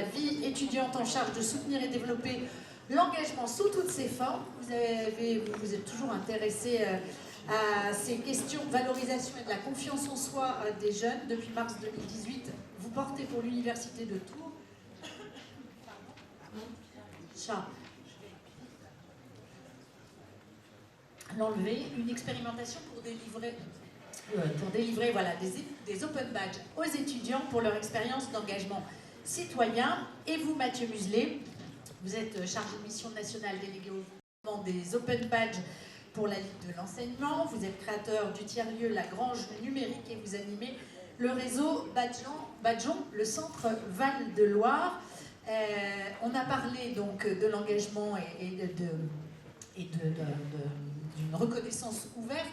vie étudiante en charge de soutenir et développer l'engagement sous toutes ses formes. Vous êtes toujours intéressé à ces questions de valorisation et de la confiance en soi des jeunes. Depuis mars 2018, vous portez pour l'Université de Tours l'enlever, une expérimentation pour délivrer voilà, des open badges aux étudiants pour leur expérience d'engagement citoyen. Et vous, Mathieu Muselet, vous êtes chargé de mission nationale délégué au développement des open badges pour la Ligue de l'enseignement. Vous êtes créateur du tiers-lieu La Grange numérique et vous animez le réseau Badgeon, le centre Val-de-Loire. On a parlé donc de l'engagement et d'une reconnaissance ouverte.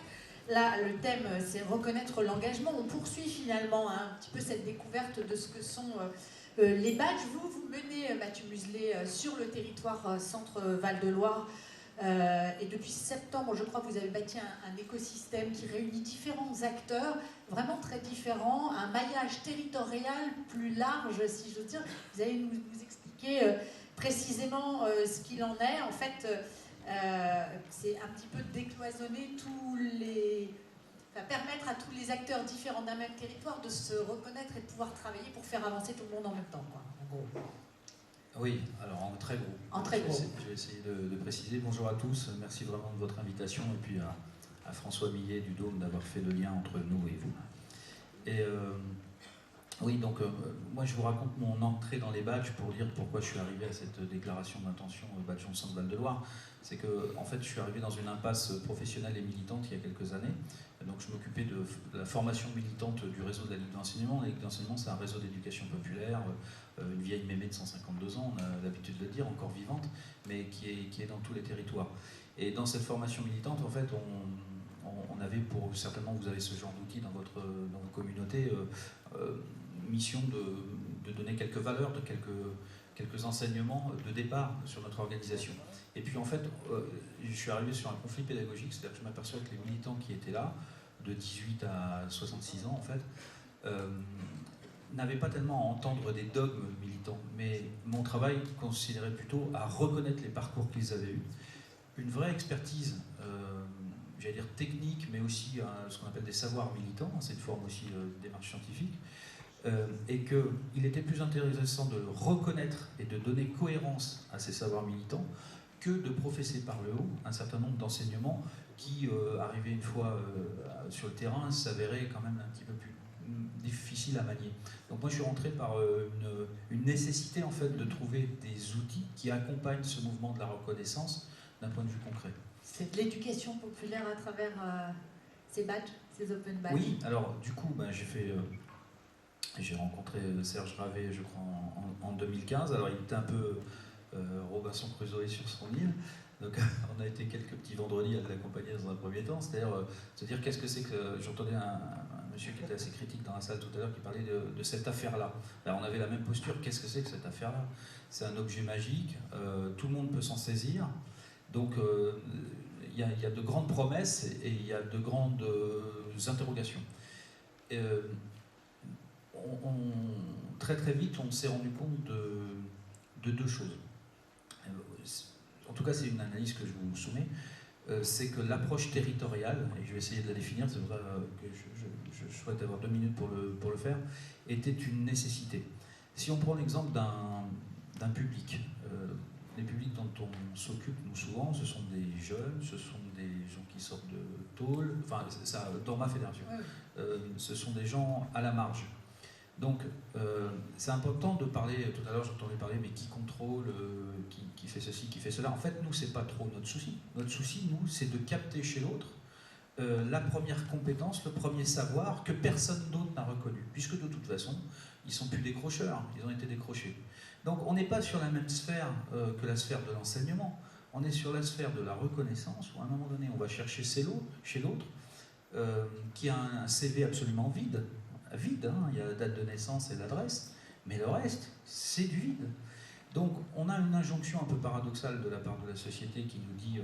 Là, le thème, c'est reconnaître l'engagement. On poursuit finalement un petit peu cette découverte de ce que sont les badges. Vous menez, Mathieu Muselet, sur le territoire centre Val-de-Loire. Et depuis septembre, je crois que vous avez bâti un écosystème qui réunit différents acteurs, vraiment très différents, un maillage territorial plus large, si j'ose dire. Vous allez nous expliquer précisément ce qu'il en est. En fait, c'est un petit peu décloisonner permettre à tous les acteurs différents d'un même territoire de se reconnaître et de pouvoir travailler pour faire avancer tout le monde en même temps, quoi, en gros. Oui, alors en très gros. En très gros. Je vais essayer de préciser. Bonjour à tous, merci vraiment de votre invitation et puis à François Millet du Dôme d'avoir fait le lien entre nous et vous. Et oui, donc moi je vous raconte mon entrée dans les badges pour dire pourquoi je suis arrivé à cette déclaration d'intention Badgeon Centre Val-de-Loire. C'est que en fait je suis arrivé dans une impasse professionnelle et militante il y a quelques années. Donc je m'occupais de la formation militante du réseau de la Ligue d'enseignement. La Ligue d'enseignement, c'est un réseau d'éducation populaire, une vieille mémé de 152 ans, on a l'habitude de le dire, encore vivante, mais qui est dans tous les territoires. Et dans cette formation militante, en fait, on avait certainement vous avez ce genre d'outils dans vos communautés, mission de donner quelques valeurs, de quelques enseignements de départ sur notre organisation. Et puis en fait, je suis arrivé sur un conflit pédagogique, c'est-à-dire que je m'aperçois que les militants qui étaient là, de 18 à 66 ans en fait, n'avaient pas tellement à entendre des dogmes militants, mais mon travail considérait plutôt à reconnaître les parcours qu'ils avaient eus, une vraie expertise, j'allais dire technique, mais aussi ce qu'on appelle des savoirs militants, c'est une forme aussi de démarche scientifique, et qu'il était plus intéressant de reconnaître et de donner cohérence à ces savoirs militants que de professer par le haut un certain nombre d'enseignements qui, arrivés une fois sur le terrain, s'avéraient quand même un petit peu plus difficiles à manier. Donc moi je suis rentré par une nécessité en fait de trouver des outils qui accompagnent ce mouvement de la reconnaissance d'un point de vue concret. C'est de l'éducation populaire à travers ces badges, ces open badges. Oui, alors du coup j'ai rencontré Serge Ravet je crois en 2015, alors il était un peu Robinson Crusoe sur son île, donc on a été quelques petits vendredis à l'accompagner dans un premier temps, c'est-à-dire se dire qu'est-ce que c'est que, j'entendais un monsieur qui était assez critique dans la salle tout à l'heure qui parlait de cette affaire-là. Alors on avait la même posture, qu'est-ce que c'est que cette affaire-là? C'est un objet magique, tout le monde peut s'en saisir, donc il y a de grandes promesses et il y a de grandes interrogations. Très très vite on s'est rendu compte de deux choses. En tout cas, c'est une analyse que je vous soumets, c'est que l'approche territoriale, et je vais essayer de la définir, c'est pour ça que je souhaite avoir 2 minutes pour le faire, était une nécessité. Si on prend l'exemple d'un public, les publics dont on s'occupe, nous souvent, ce sont des jeunes, ce sont des gens qui sortent de tôle, enfin, ça, dans ma fédération, ce sont des gens à la marge. Donc, c'est important de parler, tout à l'heure j'entendais parler, mais qui contrôle, qui fait ceci, qui fait cela. En fait, nous, c'est pas trop notre souci. Notre souci, nous, c'est de capter chez l'autre la première compétence, le premier savoir que personne d'autre n'a reconnu. Puisque de toute façon, ils sont plus décrocheurs, ils ont été décrochés. Donc, on n'est pas sur la même sphère que la sphère de l'enseignement. On est sur la sphère de la reconnaissance, où à un moment donné, on va chercher chez l'autre, qui a un CV absolument vide, hein, il y a la date de naissance et l'adresse, mais le reste, c'est du vide. Donc on a une injonction un peu paradoxale de la part de la société qui nous dit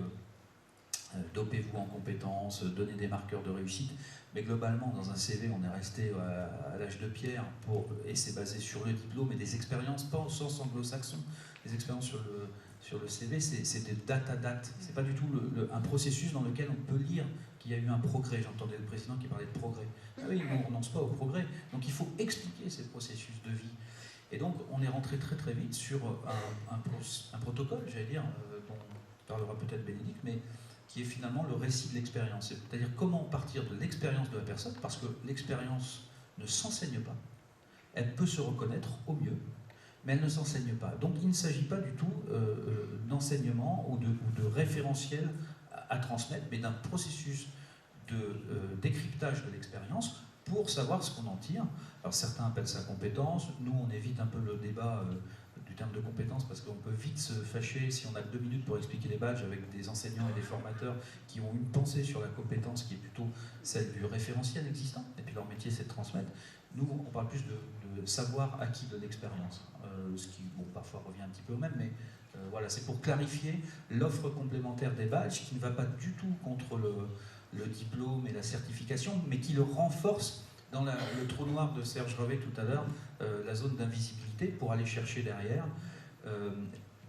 dopez-vous en compétences, donnez des marqueurs de réussite. Mais globalement, dans un CV, on est resté à l'âge de pierre, et c'est basé sur le diplôme et des expériences, pas au sens anglo-saxon. Les expériences sur le CV, c'est des date. C'est pas du tout un processus dans lequel on peut lire qu'il y a eu un progrès. J'entendais le président qui parlait de progrès. Ah oui, on ne renonce pas au progrès. Donc il faut expliquer ces processus de vie. Et donc on est rentré très très vite sur un protocole, j'allais dire, dont parlera peut-être Bénédicte, mais qui est finalement le récit de l'expérience. C'est-à-dire comment partir de l'expérience de la personne, parce que l'expérience ne s'enseigne pas. Elle peut se reconnaître au mieux, mais elle ne s'enseigne pas. Donc il ne s'agit pas du tout d'enseignement ou de référentiel à transmettre, mais d'un processus de décryptage de l'expérience pour savoir ce qu'on en tire. Alors certains appellent ça compétence, nous on évite un peu le débat du terme de compétence parce qu'on peut vite se fâcher si on a 2 minutes pour expliquer les badges avec des enseignants et des formateurs qui ont une pensée sur la compétence qui est plutôt celle du référentiel existant, et puis leur métier c'est de transmettre. Nous on parle plus de savoir acquis de l'expérience, ce qui bon, parfois revient un petit peu au même, mais voilà, c'est pour clarifier l'offre complémentaire des badges qui ne va pas du tout contre le diplôme et la certification, mais qui le renforce dans le trou noir de Serge Revet tout à l'heure, la zone d'invisibilité, pour aller chercher derrière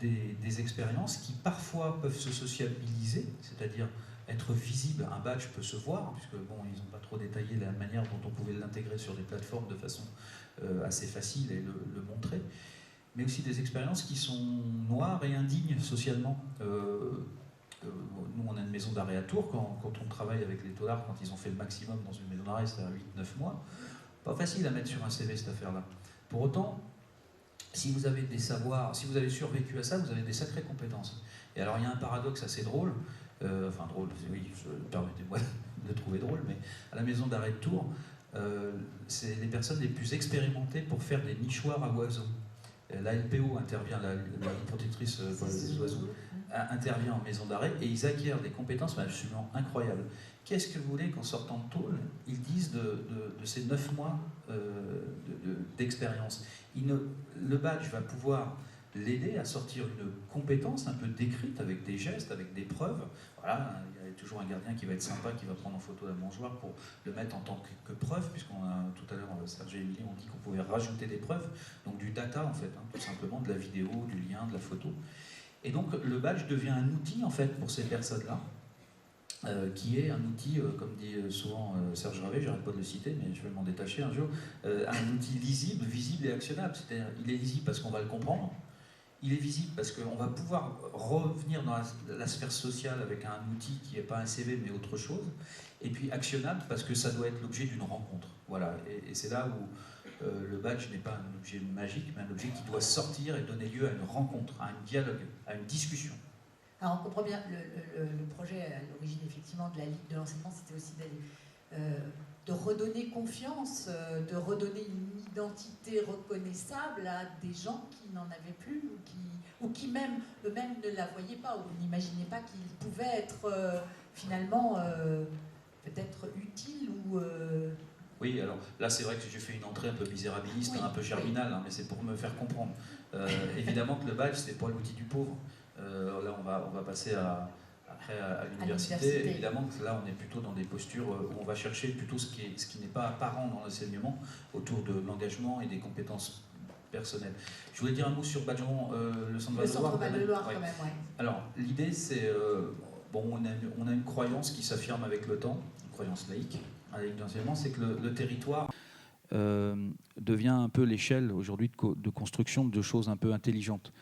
des expériences qui parfois peuvent se sociabiliser, c'est-à-dire être visible. Un badge peut se voir, puisque bon, ils n'ont pas trop détaillé la manière dont on pouvait l'intégrer sur des plateformes de façon assez facile et le montrer, mais aussi des expériences qui sont noires et indignes socialement. Nous, on a une maison d'arrêt à Tours. Quand on travaille avec les taulards, quand ils ont fait le maximum dans une maison d'arrêt, c'est à 8-9 mois. Pas facile à mettre sur un CV, cette affaire-là. Pour autant, si vous avez des savoirs, si vous avez survécu à ça, vous avez des sacrées compétences. Et alors, il y a un paradoxe assez drôle, oui, permettez-moi de le trouver drôle, mais à la maison d'arrêt de Tours, c'est les personnes les plus expérimentées pour faire des nichoirs à oiseaux. La LPO intervient, la protectrice pour les oiseaux, intervient en maison d'arrêt et ils acquièrent des compétences absolument incroyables. Qu'est-ce que vous voulez qu'en sortant de tôle, ils disent de ces 9 mois d'expérience? Le badge va pouvoir l'aider à sortir une compétence un peu décrite avec des gestes, avec des preuves. Voilà, il y a toujours un gardien qui va être sympa, qui va prendre en photo la mangeoire pour le mettre en tant que preuve, puisqu'on a tout à l'heure, Serge et Émilie ont dit qu'on pouvait rajouter des preuves, donc du data en fait, tout simplement, de la vidéo, du lien, de la photo. Et donc le badge devient un outil en fait pour ces personnes-là, qui est un outil, comme dit souvent Serge Ravet, j'arrête pas de le citer, mais je vais m'en détacher un jour, un outil lisible, visible et actionnable. C'est-à-dire, il est lisible parce qu'on va le comprendre, il est visible parce qu'on va pouvoir revenir dans la sphère sociale avec un outil qui n'est pas un CV mais autre chose, et puis actionnable parce que ça doit être l'objet d'une rencontre. Voilà, et c'est là où le badge n'est pas un objet magique, mais un objet qui doit sortir et donner lieu à une rencontre, à un dialogue, à une discussion. Alors on comprend bien, le projet à l'origine effectivement de la Ligue de l'enseignement, c'était aussi de redonner confiance, de redonner une identité reconnaissable à des gens qui n'en avaient plus ou qui même eux-mêmes ne la voyaient pas ou n'imaginaient pas qu'ils pouvaient être finalement peut-être utiles ou... Oui, alors là c'est vrai que j'ai fait une entrée un peu misérabiliste, oui, un peu germinale, hein, mais c'est pour me faire comprendre. Évidemment que le badge, c'est pas l'outil du pauvre. Là on va passer après à l'université. Évidemment que là on est plutôt dans des postures où on va chercher plutôt ce qui n'est pas apparent dans l'enseignement autour de l'engagement et des compétences personnelles. Je voulais dire un mot sur Badgeron, le centre Val-de-Loire quand même, ouais. Alors l'idée c'est, on a une croyance qui s'affirme avec le temps, une croyance laïque, avec l'enseignement, c'est que le territoire devient un peu l'échelle aujourd'hui de construction de choses un peu intelligentes.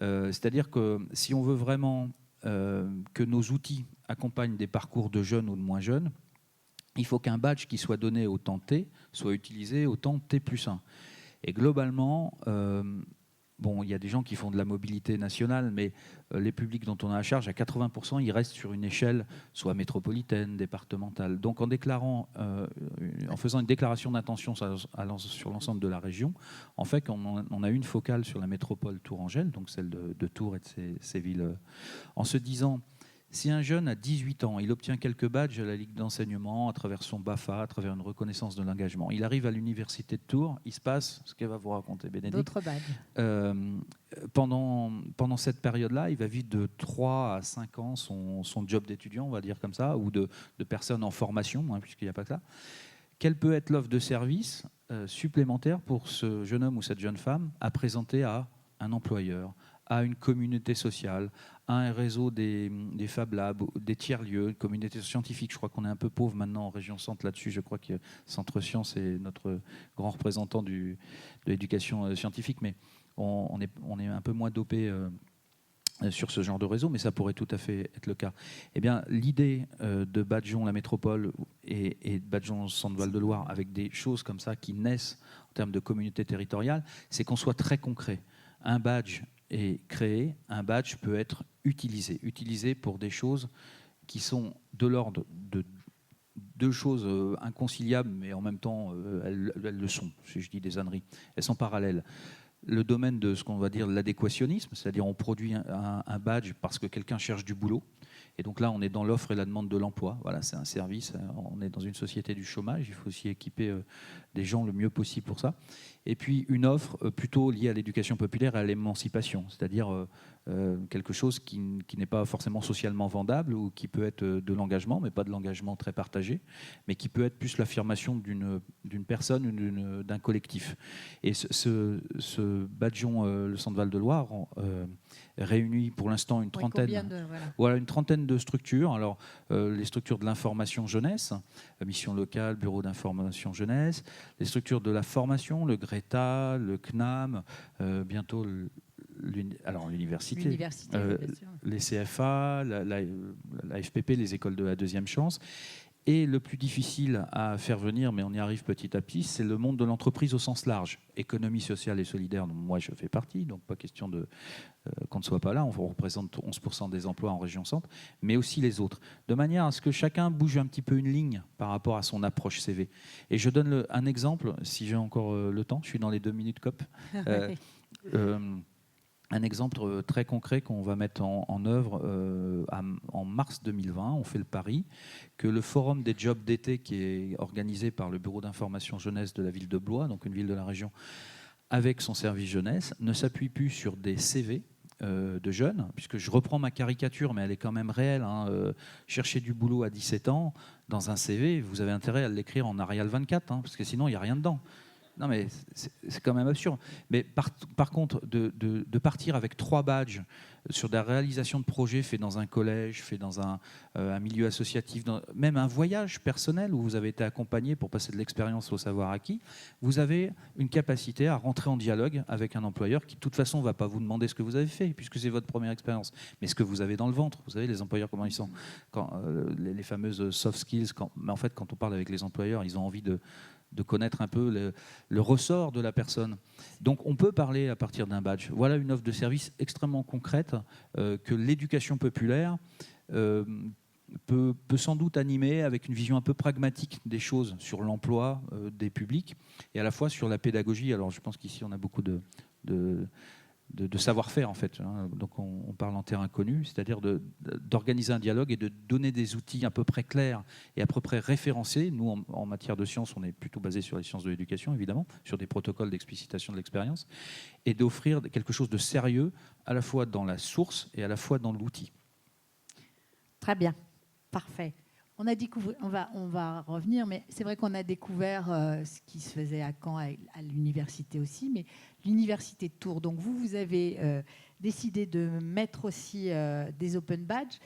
C'est-à-dire que si on veut vraiment que nos outils accompagnent des parcours de jeunes ou de moins jeunes, il faut qu'un badge qui soit donné au temps T soit utilisé au temps T+1. Et globalement, il y a des gens qui font de la mobilité nationale, mais les publics dont on a à charge, à 80%, ils restent sur une échelle soit métropolitaine, départementale. Donc en faisant une déclaration d'intention sur l'ensemble de la région, en fait, on a une focale sur la métropole tourangelle, donc celle de Tours et de ses villes, en se disant, Si un jeune a 18 ans, il obtient quelques badges à la Ligue d'enseignement, à travers son BAFA, à travers une reconnaissance de l'engagement. Il arrive à l'université de Tours, il se passe ce qu'elle va vous raconter, Bénédicte. D'autres badges. Pendant cette période-là, il va vivre de 3 à 5 ans son job d'étudiant, on va dire comme ça, ou de personne en formation, hein, puisqu'il n'y a pas que ça. Quelle peut être l'offre de service supplémentaire pour ce jeune homme ou cette jeune femme à présenter à un employeur, à une communauté sociale, à un réseau des Fab Labs, des tiers-lieux, communauté scientifique. Je crois qu'on est un peu pauvre maintenant en région Centre là-dessus. Je crois que Centre Sciences est notre grand représentant de l'éducation scientifique, mais on est un peu moins dopé sur ce genre de réseau, mais ça pourrait tout à fait être le cas. Eh bien, l'idée de Badgeon la métropole et de Badgeon Centre Val-de-Loire, avec des choses comme ça qui naissent en termes de communauté territoriale, c'est qu'on soit très concret. Un badge est créé, un badge peut être utilisé pour des choses qui sont de l'ordre de deux choses inconciliables, mais en même temps, elles le sont, si je dis des âneries. Elles sont parallèles. Le domaine de ce qu'on va dire l'adéquationnisme, c'est-à-dire on produit un badge parce que quelqu'un cherche du boulot. Et donc là, on est dans l'offre et la demande de l'emploi. Voilà, c'est un service. On est dans une société du chômage. Il faut aussi équiper des gens le mieux possible pour ça. Et puis une offre plutôt liée à l'éducation populaire et à l'émancipation, c'est-à-dire quelque chose qui n'est pas forcément socialement vendable ou qui peut être de l'engagement, mais pas de l'engagement très partagé, mais qui peut être plus l'affirmation d'une personne ou d'un collectif. Et ce Badgeon, le Centre Val-de-Loire, réunit pour l'instant une trentaine, une trentaine de structures. Alors, les structures de l'information jeunesse, mission locale, bureau d'information jeunesse, les structures de la formation, le GRETA, le CNAM, bientôt l'université, les CFA, la FPP, les écoles de la deuxième chance. Et le plus difficile à faire venir, mais on y arrive petit à petit, c'est le monde de l'entreprise au sens large. Économie sociale et solidaire, dont moi je fais partie, donc pas question qu'on ne soit pas là, on représente 11% des emplois en région Centre, mais aussi les autres, de manière à ce que chacun bouge un petit peu une ligne par rapport à son approche CV. Et je donne un exemple, si j'ai encore le temps, je suis dans les 2 minutes COP. Un exemple très concret qu'on va mettre en œuvre en mars 2020, on fait le pari que le forum des jobs d'été qui est organisé par le bureau d'information jeunesse de la ville de Blois, donc une ville de la région, avec son service jeunesse, ne s'appuie plus sur des CV de jeunes, puisque je reprends ma caricature, mais elle est quand même réelle. Chercher du boulot à 17 ans, dans un CV, vous avez intérêt à l'écrire en Arial 24, parce que sinon il n'y a rien dedans. Non, mais c'est quand même absurde. Mais par contre, de partir avec 3 badges sur des réalisations de projets faits dans un collège, faits dans un milieu associatif, même un voyage personnel où vous avez été accompagné pour passer de l'expérience au savoir acquis, vous avez une capacité à rentrer en dialogue avec un employeur qui, de toute façon, ne va pas vous demander ce que vous avez fait, puisque c'est votre première expérience, mais ce que vous avez dans le ventre. Vous savez, les employeurs, comment ils sont, les fameuses soft skills. Mais en fait, quand on parle avec les employeurs, ils ont envie de connaître un peu le ressort de la personne. Donc on peut parler à partir d'un badge. Voilà une offre de service extrêmement concrète que l'éducation populaire peut sans doute animer avec une vision un peu pragmatique des choses sur l'emploi des publics et à la fois sur la pédagogie. Alors je pense qu'ici on a beaucoup de savoir-faire en fait. Donc on parle en terrain connu, c'est-à-dire d'organiser un dialogue et de donner des outils à peu près clairs et à peu près référencés. Nous, en matière de sciences, on est plutôt basé sur les sciences de l'éducation, évidemment, sur des protocoles d'explicitation de l'expérience, et d'offrir quelque chose de sérieux à la fois dans la source et à la fois dans l'outil. Très bien, parfait. On va revenir, mais c'est vrai qu'on a découvert ce qui se faisait à Caen, à l'université aussi, mais l'université de Tours. Donc vous avez décidé de mettre aussi des open badges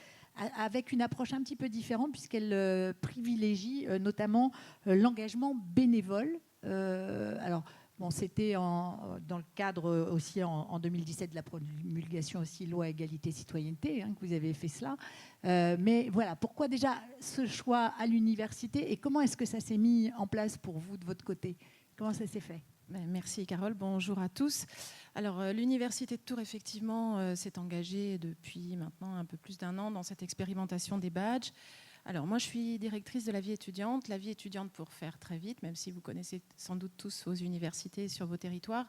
avec une approche un petit peu différente puisqu'elle privilégie notamment l'engagement bénévole. Alors, bon, c'était dans le cadre aussi en 2017 de la promulgation aussi loi égalité citoyenneté que vous avez fait cela. Mais voilà, pourquoi déjà ce choix à l'université et comment est-ce que ça s'est mis en place pour vous de votre côté? Comment ça s'est fait? Merci Carole, bonjour à tous. Alors l'Université de Tours effectivement s'est engagée depuis maintenant un peu plus d'1 an dans cette expérimentation des badges. Alors moi je suis directrice de la vie étudiante. La vie étudiante, pour faire très vite, même si vous connaissez sans doute tous vos universités sur vos territoires,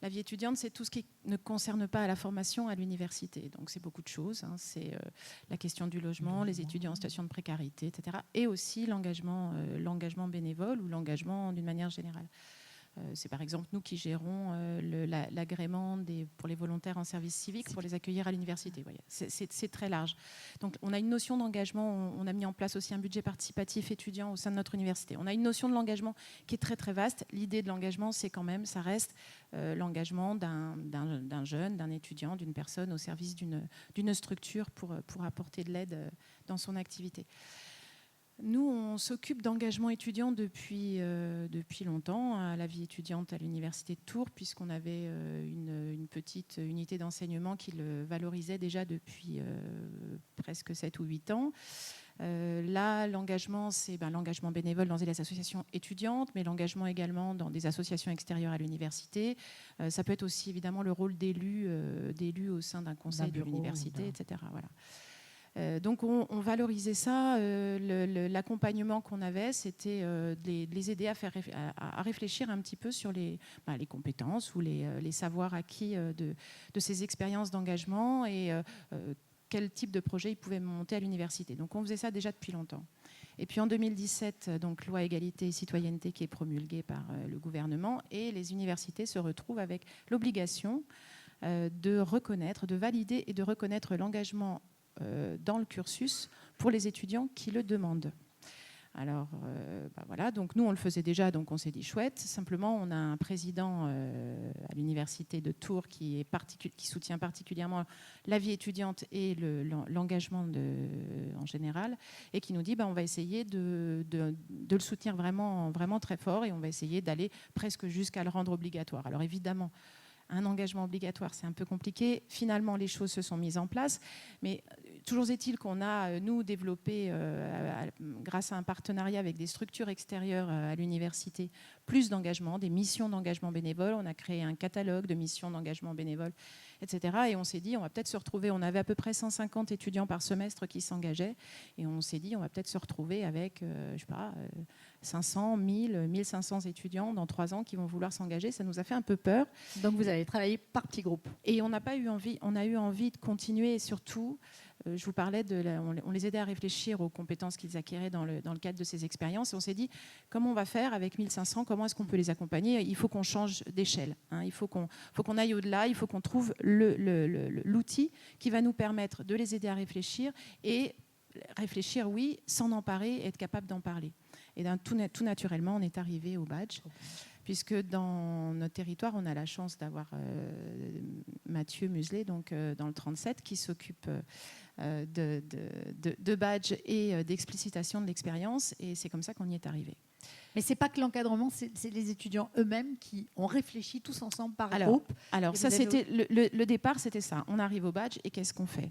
la vie étudiante c'est tout ce qui ne concerne pas à la formation à l'université. Donc c'est beaucoup de choses, hein. C'est la question du logement, les étudiants en situation de précarité, etc. Et aussi l'engagement bénévole ou l'engagement d'une manière générale. C'est par exemple nous qui gérons l'agrément pour les volontaires en service civique pour les accueillir à l'université. Voyez. C'est très large. Donc on a une notion d'engagement, on a mis en place aussi un budget participatif étudiant au sein de notre université. On a une notion de l'engagement qui est très très vaste. L'idée de l'engagement, c'est quand même, ça reste l'engagement d'un jeune, d'un étudiant, d'une personne au service d'une structure pour apporter de l'aide dans son activité. Nous, on s'occupe d'engagement étudiant depuis longtemps à la vie étudiante à l'université de Tours, puisqu'on avait une petite unité d'enseignement qui le valorisait déjà depuis presque 7 ou 8 ans. Là, l'engagement, c'est l'engagement bénévole dans les associations étudiantes, mais l'engagement également dans des associations extérieures à l'université. Ça peut être aussi évidemment le rôle d'élu au sein d'un conseil de l'université, etc. Voilà. Donc on valorisait ça. L'accompagnement qu'on avait, c'était de les aider à réfléchir un petit peu sur les compétences ou les savoirs acquis de ces expériences d'engagement et quel type de projet ils pouvaient monter à l'université. Donc on faisait ça déjà depuis longtemps. Et puis en 2017, donc loi égalité et citoyenneté qui est promulguée par le gouvernement, et les universités se retrouvent avec l'obligation de reconnaître, de valider et de reconnaître l'engagement dans le cursus pour les étudiants qui le demandent. Alors voilà, donc nous on le faisait déjà, donc on s'est dit chouette. Simplement, on a un président à l'université de Tours qui soutient particulièrement la vie étudiante et l'engagement en général, et qui nous dit on va essayer de le soutenir vraiment, vraiment très fort, et on va essayer d'aller presque jusqu'à le rendre obligatoire. Alors évidemment, un engagement obligatoire, c'est un peu compliqué. Finalement, les choses se sont mises en place. Mais toujours est-il qu'on a, nous, développé, grâce à un partenariat avec des structures extérieures à l'université, plus d'engagement, des missions d'engagement bénévole. On a créé un catalogue de missions d'engagement bénévole, etc. Et on s'est dit, on va peut-être se retrouver, on avait à peu près 150 étudiants par semestre qui s'engageaient. Et on s'est dit, on va peut-être se retrouver avec, 500, 1000, 1500 étudiants dans 3 ans qui vont vouloir s'engager. Ça nous a fait un peu peur. Donc vous avez travaillé par petits groupes. Et on n'a pas eu envie, on a eu envie de continuer, et surtout, je vous parlais on les aidait à réfléchir aux compétences qu'ils acquéraient dans le cadre de ces expériences. Et on s'est dit, comment on va faire avec 1500 ? Comment est-ce qu'on peut les accompagner ? Il faut qu'on change d'échelle. Il faut qu'on aille au-delà. Il faut qu'on trouve l'outil qui va nous permettre de les aider à réfléchir. Et réfléchir, oui, s'en emparer et être capable d'en parler. Et tout naturellement, on est arrivé au badge. Puisque dans notre territoire, on a la chance d'avoir Mathieu Muselet, donc dans le 37, qui s'occupe de badge et d'explicitation de l'expérience, et c'est comme ça qu'on y est arrivé. Mais c'est pas que l'encadrement, c'est les étudiants eux-mêmes qui ont réfléchi tous ensemble par groupe. Alors ça, c'était le départ, c'était ça. On arrive au badge et qu'est-ce qu'on fait ?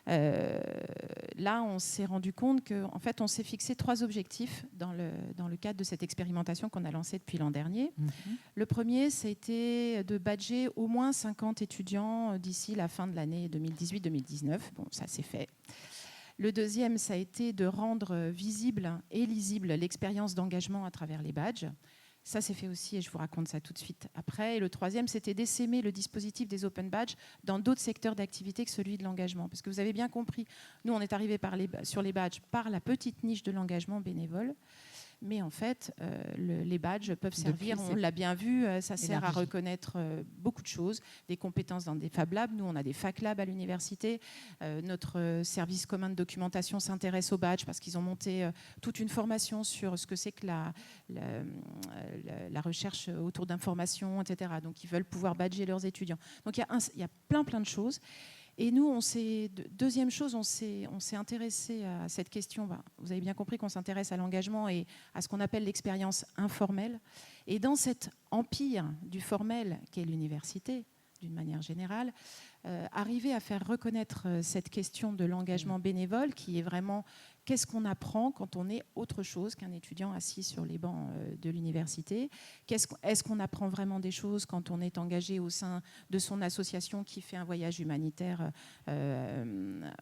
Là, on s'est rendu compte qu'en fait, on s'est fixé 3 objectifs dans le cadre de cette expérimentation qu'on a lancée depuis l'an dernier. Le premier, c'était de badger au moins 50 étudiants d'ici la fin de l'année 2018-2019. Bon, ça, c'est fait. Le deuxième, ça a été de rendre visible et lisible l'expérience d'engagement à travers les badges. Ça, c'est fait aussi, et je vous raconte ça tout de suite après. Et le troisième, c'était d'essaimer le dispositif des open badges dans d'autres secteurs d'activité que celui de l'engagement. Parce que vous avez bien compris, nous, on est arrivé sur les badges par la petite niche de l'engagement bénévole. Mais en fait, les badges peuvent servir, on l'a bien vu, ça sert à reconnaître beaucoup de choses, des compétences dans des Fab Labs. Nous, on a des Fac Labs à l'université. Notre service commun de documentation s'intéresse aux badges parce qu'ils ont monté toute une formation sur ce que c'est que la recherche autour d'informations, etc. Donc, ils veulent pouvoir badger leurs étudiants. Donc, il y a plein de choses. Et nous, deuxième chose, on s'est intéressé à cette question. Vous avez bien compris qu'on s'intéresse à l'engagement et à ce qu'on appelle l'expérience informelle. Et dans cet empire du formel qu'est l'université, d'une manière générale, arriver à faire reconnaître cette question de l'engagement bénévole qui est vraiment qu'est-ce qu'on apprend quand on est autre chose qu'un étudiant assis sur les bancs de l'université. Est-ce qu'on apprend vraiment des choses quand on est engagé au sein de son association qui fait un voyage humanitaire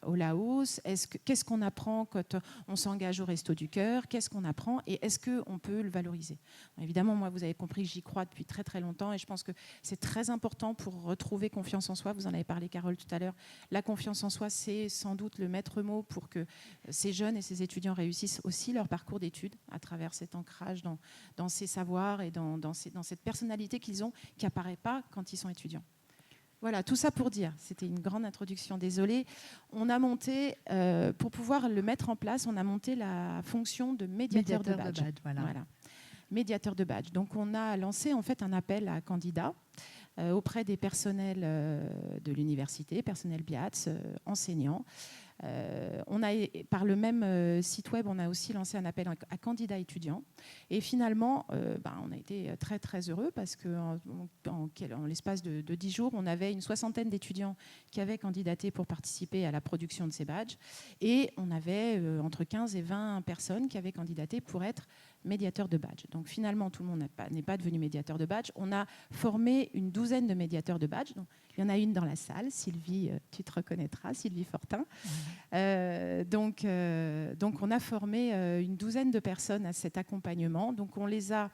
au Laos? Qu'est-ce qu'on apprend quand on s'engage au Resto du Cœur? Qu'est-ce qu'on apprend et est-ce qu'on peut le valoriser? Évidemment, moi, vous avez compris que j'y crois depuis très très longtemps et je pense que c'est très important pour retrouver confiance en soi. Vous en avez parlé, Carole, tout à l'heure. La confiance en soi, c'est sans doute le maître mot pour que ces jeunes et ces étudiants réussissent aussi leur parcours d'études à travers cet ancrage dans ces savoirs et dans cette personnalité qu'ils ont qui n'apparaît pas quand ils sont étudiants. Voilà, tout ça pour dire, c'était une grande introduction, désolée. On a monté, pour pouvoir le mettre en place, on a monté la fonction de médiateur de badge. Voilà. Médiateur de badge. Donc on a lancé en fait un appel à candidats auprès des personnels de l'université, personnel BIATS, enseignants. Par le même site web, on a aussi lancé un appel à candidats étudiants. Et finalement, on a été très, très heureux parce qu'en l'espace de 10 jours, on avait une 60aine d'étudiants qui avaient candidaté pour participer à la production de ces badges. Et on avait entre 15 et 20 personnes qui avaient candidaté pour être médiateur de badge. Donc finalement, tout le monde n'est pas devenu médiateur de badge. On a formé une 12aine de médiateurs de badge. Donc, il y en a une dans la salle. Sylvie, tu te reconnaîtras, Sylvie Fortin. Donc, on a formé une 12aine de personnes à cet accompagnement. Donc on les a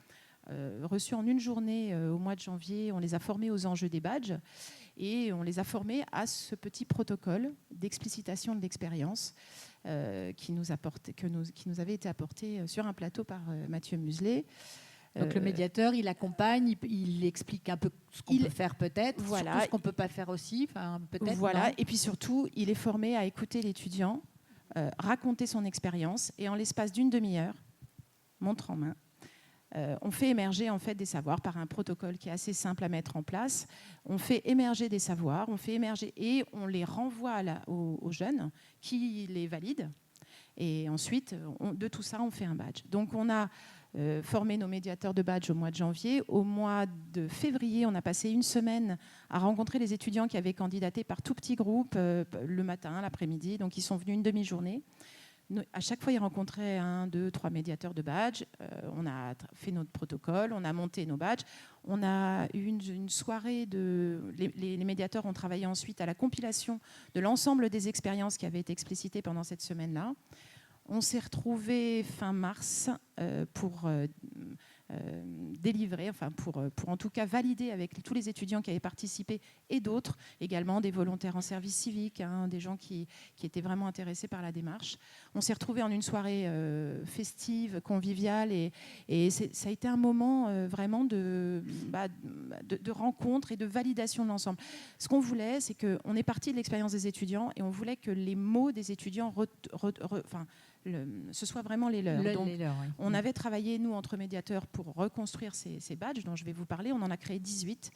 reçus en une journée au mois de janvier. On les a formés aux enjeux des badges et on les a formés à ce petit protocole d'explicitation de l'expérience qui nous avait été apporté sur un plateau par Mathieu Muselet. Donc le médiateur, il accompagne, il explique un peu ce qu'on peut faire peut-être, voilà, surtout ce qu'on ne peut pas faire aussi, peut-être. Voilà, et puis surtout, il est formé à écouter l'étudiant, raconter son expérience, et en l'espace d'une demi-heure, montre en main, on fait émerger en fait des savoirs par un protocole qui est assez simple à mettre en place. On fait émerger des savoirs, on fait émerger et on les renvoie aux jeunes qui les valident. Et ensuite, de tout ça, on fait un badge. Donc on a formé nos médiateurs de badge au mois de janvier. Au mois de février, on a passé une semaine à rencontrer les étudiants qui avaient candidaté par tout petits groupes, le matin, l'après-midi. Donc ils sont venus une demi-journée. À chaque fois, ils rencontraient 1, 2, 3 médiateurs de badge. On a fait notre protocole, on a monté nos badges. On a eu une soirée les médiateurs ont travaillé ensuite à la compilation de l'ensemble des expériences qui avaient été explicitées pendant cette semaine-là. On s'est retrouvés fin mars pour délivrer, pour en tout cas valider avec tous les étudiants qui avaient participé et d'autres, également des volontaires en service civique, des gens qui étaient vraiment intéressés par la démarche. On s'est retrouvés en une soirée festive, conviviale et ça a été un moment vraiment de rencontre et de validation de l'ensemble. Ce qu'on voulait, c'est qu'on est parti de l'expérience des étudiants et on voulait que les mots des étudiants ce soit vraiment les leurs. Donc, on avait travaillé, nous, entre médiateurs, pour reconstruire ces badges dont je vais vous parler. On en a créé 18.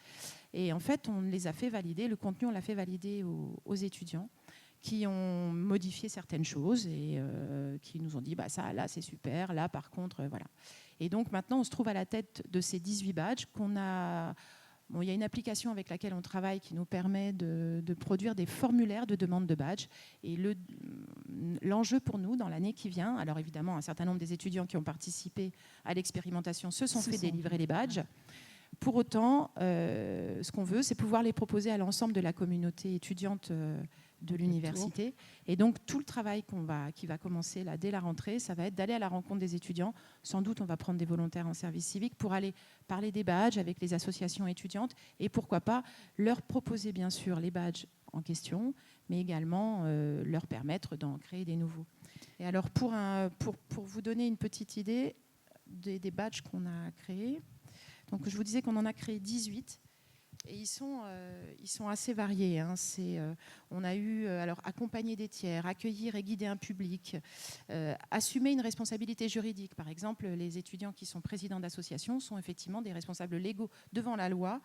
Et en fait, on les a fait valider. Le contenu, on l'a fait valider aux étudiants qui ont modifié certaines choses et qui nous ont dit ça, là, c'est super. Là, par contre, voilà. Et donc, maintenant, on se trouve à la tête de ces 18 badges qu'on a... Bon, il y a une application avec laquelle on travaille qui nous permet de produire des formulaires de demande de badge. Et l'enjeu pour nous, dans l'année qui vient, alors évidemment, un certain nombre des étudiants qui ont participé à l'expérimentation se sont fait délivrer les badges. Pour autant, ce qu'on veut, c'est pouvoir les proposer à l'ensemble de la communauté étudiante de l'université. Et donc, tout le travail qui va commencer là, dès la rentrée, ça va être d'aller à la rencontre des étudiants. Sans doute, on va prendre des volontaires en service civique pour aller parler des badges avec les associations étudiantes et pourquoi pas leur proposer, bien sûr, les badges en question, mais également leur permettre d'en créer des nouveaux. Et alors, pour vous donner une petite idée des badges qu'on a créés, donc je vous disais qu'on en a créé 18. Et ils sont assez variés. On a eu accompagner des tiers, accueillir et guider un public, assumer une responsabilité juridique. Par exemple, les étudiants qui sont présidents d'associations sont effectivement des responsables légaux devant la loi.